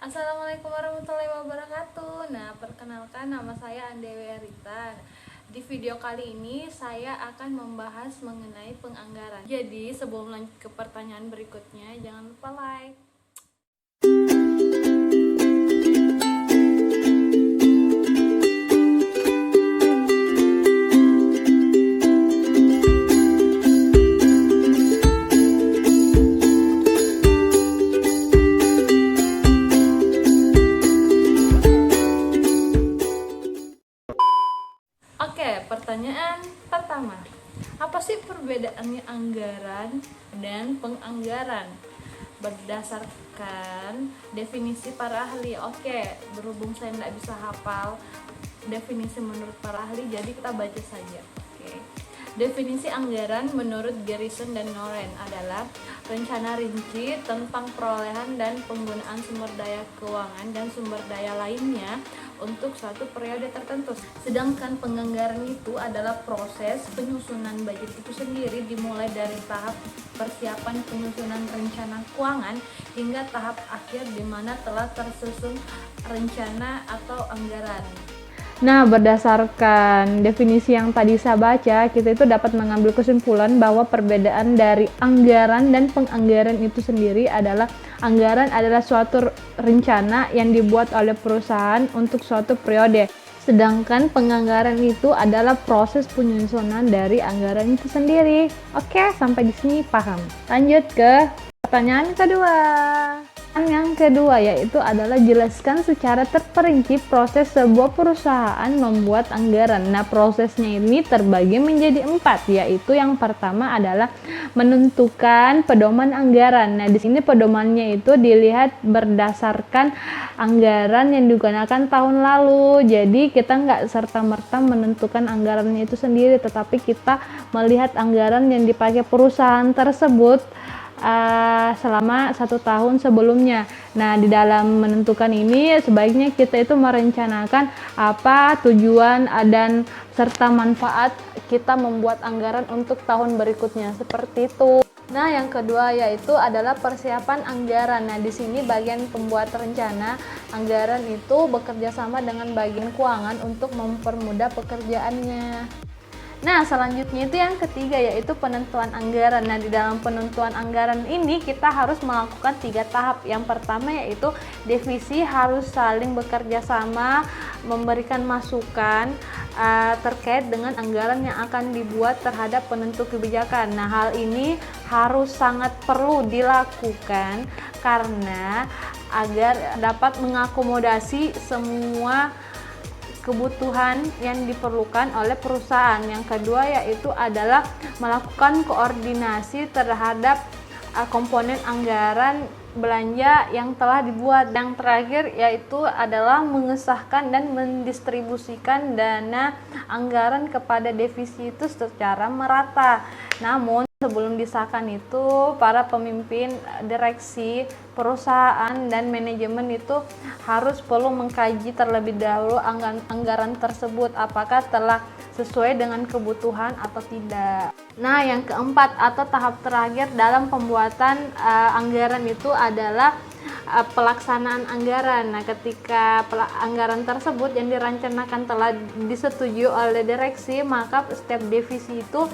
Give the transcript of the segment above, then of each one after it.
Assalamualaikum warahmatullahi wabarakatuh. Nah, perkenalkan nama saya Andewi Arita. Di video kali ini saya akan membahas mengenai penganggaran. Jadi, sebelum lanjut ke pertanyaan berikutnya, jangan lupa like. Oke, pertanyaan pertama. Apa sih perbedaannya anggaran dan penganggaran? Berdasarkan definisi para ahli. Oke, berhubung saya tidak bisa hafal definisi menurut para ahli, jadi kita baca saja. Oke. Definisi anggaran menurut Garrison dan Noren adalah rencana rinci tentang perolehan dan penggunaan sumber daya keuangan dan sumber daya lainnya untuk suatu periode tertentu. Sedangkan penganggaran itu adalah proses penyusunan budget itu sendiri, dimulai dari tahap persiapan penyusunan rencana keuangan hingga tahap akhir di mana telah tersusun rencana atau anggaran. Nah, berdasarkan definisi yang tadi saya baca, kita itu dapat mengambil kesimpulan bahwa perbedaan dari anggaran dan penganggaran itu sendiri adalah anggaran adalah suatu rencana yang dibuat oleh perusahaan untuk suatu periode. Sedangkan penganggaran itu adalah proses penyusunan dari anggaran itu sendiri. Oke, sampai di sini paham. Lanjut ke pertanyaan kedua. Yang kedua yaitu adalah jelaskan secara terperinci proses sebuah perusahaan membuat anggaran. Nah, prosesnya ini terbagi menjadi 4, yaitu yang pertama adalah menentukan pedoman anggaran. Nah, di sini pedomannya itu dilihat berdasarkan anggaran yang digunakan tahun lalu. Jadi kita nggak serta-merta menentukan anggarannya itu sendiri, tetapi kita melihat anggaran yang dipakai perusahaan tersebut selama 1 tahun sebelumnya. Nah, di dalam menentukan ini sebaiknya kita itu merencanakan apa tujuan dan serta manfaat kita membuat anggaran untuk tahun berikutnya, seperti itu. Nah, yang kedua yaitu adalah persiapan anggaran. Nah, di sini bagian pembuat rencana anggaran itu bekerja sama dengan bagian keuangan untuk mempermudah pekerjaannya. Nah, selanjutnya itu yang ketiga yaitu penentuan anggaran. Nah, di dalam penentuan anggaran ini kita harus melakukan 3 tahap. Yang pertama yaitu divisi harus saling bekerja sama, memberikan masukan terkait dengan anggaran yang akan dibuat terhadap penentu kebijakan. Nah, hal ini harus sangat perlu dilakukan karena agar dapat mengakomodasi semua kebutuhan yang diperlukan oleh perusahaan. Yang kedua yaitu adalah melakukan koordinasi terhadap komponen anggaran belanja yang telah dibuat. Yang terakhir yaitu adalah mengesahkan dan mendistribusikan dana anggaran kepada divisi itu secara merata. Namun sebelum disahkan itu, para pemimpin direksi perusahaan dan manajemen itu harus perlu mengkaji terlebih dahulu anggaran tersebut apakah telah sesuai dengan kebutuhan atau tidak. Nah, yang keempat atau tahap terakhir dalam pembuatan anggaran itu adalah pelaksanaan anggaran. Nah, ketika anggaran tersebut yang direncanakan telah disetujui oleh direksi, maka setiap divisi itu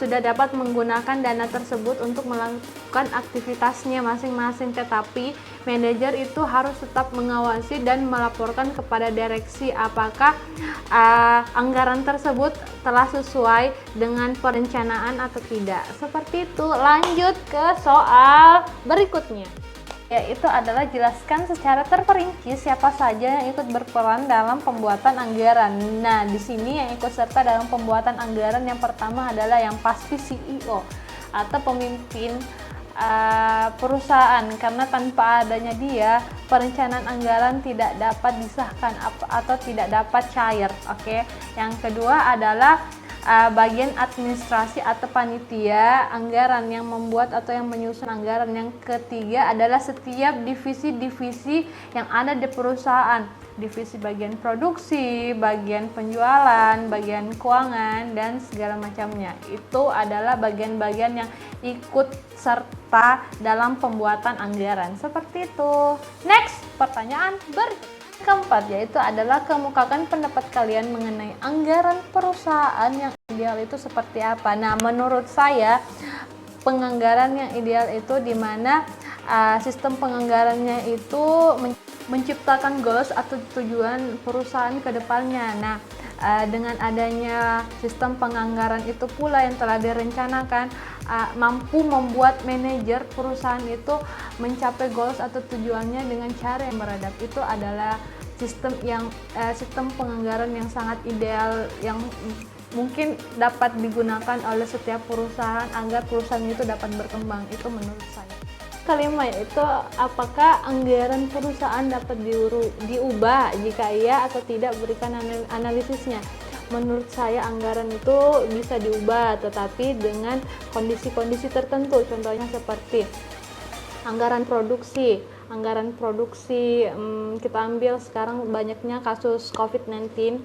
sudah dapat menggunakan dana tersebut untuk melakukan aktivitasnya masing-masing, tetapi manajer itu harus tetap mengawasi dan melaporkan kepada direksi apakah anggaran tersebut telah sesuai dengan perencanaan atau tidak. Seperti itu. Lanjut ke soal berikutnya, yaitu adalah jelaskan secara terperinci siapa saja yang ikut berperan dalam pembuatan anggaran. Nah, di sini yang ikut serta dalam pembuatan anggaran yang pertama adalah yang pasti CEO atau pemimpin perusahaan, karena tanpa adanya dia perencanaan anggaran tidak dapat disahkan atau tidak dapat cair. Oke. Yang kedua adalah bagian administrasi atau panitia anggaran yang membuat atau yang menyusun anggaran. Yang ketiga adalah setiap divisi-divisi yang ada di perusahaan, divisi bagian produksi, bagian penjualan, bagian keuangan, dan segala macamnya. Itu adalah bagian-bagian yang ikut serta dalam pembuatan anggaran. Seperti itu. Next. pertanyaan berikutnya. Keempat yaitu adalah kemukakan pendapat kalian mengenai anggaran perusahaan yang ideal itu seperti apa. Nah, menurut saya penganggaran yang ideal itu dimana sistem penganggarannya itu menciptakan goals atau tujuan perusahaan ke depannya. Nah, dengan adanya sistem penganggaran itu pula yang telah direncanakan mampu membuat manajer perusahaan itu mencapai goals atau tujuannya dengan cara yang beradab. Itu adalah sistem penganggaran yang sangat ideal yang mungkin dapat digunakan oleh setiap perusahaan agar perusahaan itu dapat berkembang. Itu menurut saya. Kelima yaitu apakah anggaran perusahaan dapat diubah, jika iya atau tidak, berikan analisisnya. Menurut saya anggaran itu bisa diubah, tetapi dengan kondisi-kondisi tertentu. Contohnya seperti anggaran produksi. Kita ambil sekarang banyaknya kasus COVID-19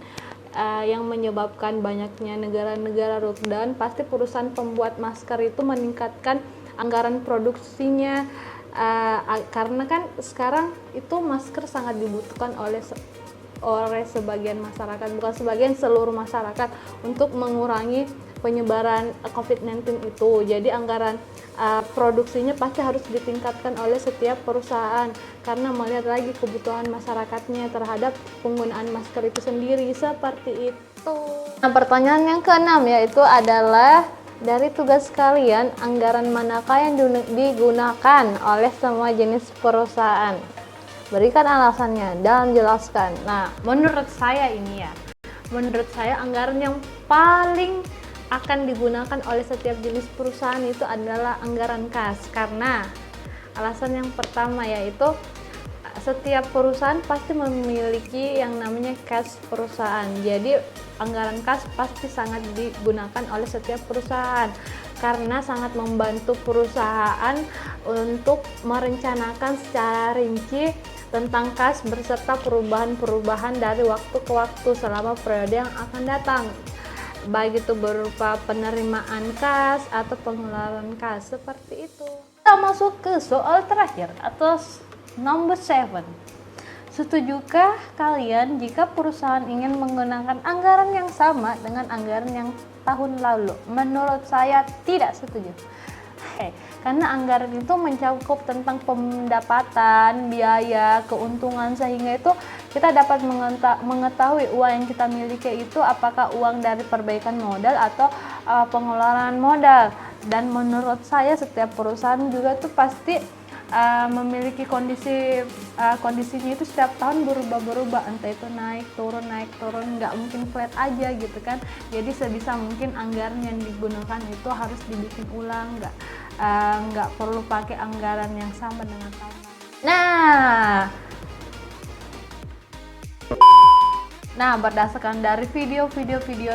yang menyebabkan banyaknya negara-negara lockdown. Pasti perusahaan pembuat masker itu meningkatkan anggaran produksinya karena kan sekarang itu masker sangat dibutuhkan oleh sebagian masyarakat, bukan sebagian, seluruh masyarakat, untuk mengurangi penyebaran COVID-19 itu. Jadi anggaran produksinya pasti harus ditingkatkan oleh setiap perusahaan karena melihat lagi kebutuhan masyarakatnya terhadap penggunaan masker itu sendiri, seperti itu. Nah, pertanyaan yang keenam yaitu adalah dari tugas kalian, anggaran manakah yang digunakan oleh semua jenis perusahaan? Berikan alasannya dan jelaskan. Nah, menurut saya anggaran yang paling akan digunakan oleh setiap jenis perusahaan itu adalah anggaran kas. Karena alasan yang pertama yaitu setiap perusahaan pasti memiliki yang namanya kas perusahaan. Jadi anggaran kas pasti sangat digunakan oleh setiap perusahaan karena sangat membantu perusahaan untuk merencanakan secara rinci tentang kas beserta perubahan-perubahan dari waktu ke waktu selama periode yang akan datang, baik itu berupa penerimaan kas atau pengeluaran kas, seperti itu. Kita masuk ke soal terakhir atau number 7. Setujukah kalian jika perusahaan ingin menggunakan anggaran yang sama dengan anggaran yang tahun lalu? Menurut saya tidak setuju. Karena anggaran itu mencakup tentang pendapatan, biaya, keuntungan, sehingga itu kita dapat mengetahui uang yang kita miliki itu apakah uang dari perbaikan modal atau pengeluaran modal. Dan menurut saya setiap perusahaan juga tuh pasti memiliki kondisinya itu setiap tahun berubah-berubah, entah itu naik turun, nggak mungkin flat aja gitu kan. Jadi sebisa mungkin anggaran yang digunakan itu harus dibikin ulang, nggak perlu pakai anggaran yang sama dengan tahun lalu. Nah, berdasarkan dari video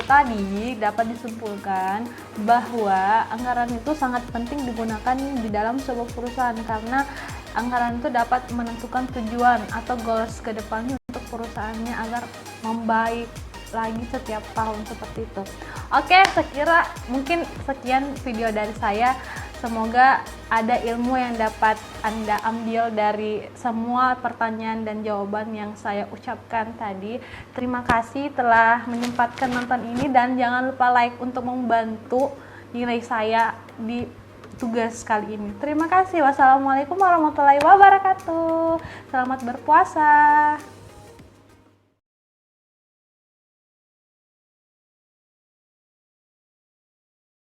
tadi dapat disimpulkan bahwa anggaran itu sangat penting digunakan di dalam sebuah perusahaan karena anggaran itu dapat menentukan tujuan atau goals ke depannya untuk perusahaannya agar membaik lagi setiap tahun, seperti itu. Oke, mungkin sekian video dari saya. Semoga ada ilmu yang dapat Anda ambil dari semua pertanyaan dan jawaban yang saya ucapkan tadi. Terima kasih telah menyempatkan nonton ini dan jangan lupa like untuk membantu nilai saya di tugas kali ini. Terima kasih. Wassalamualaikum warahmatullahi wabarakatuh. Selamat berpuasa.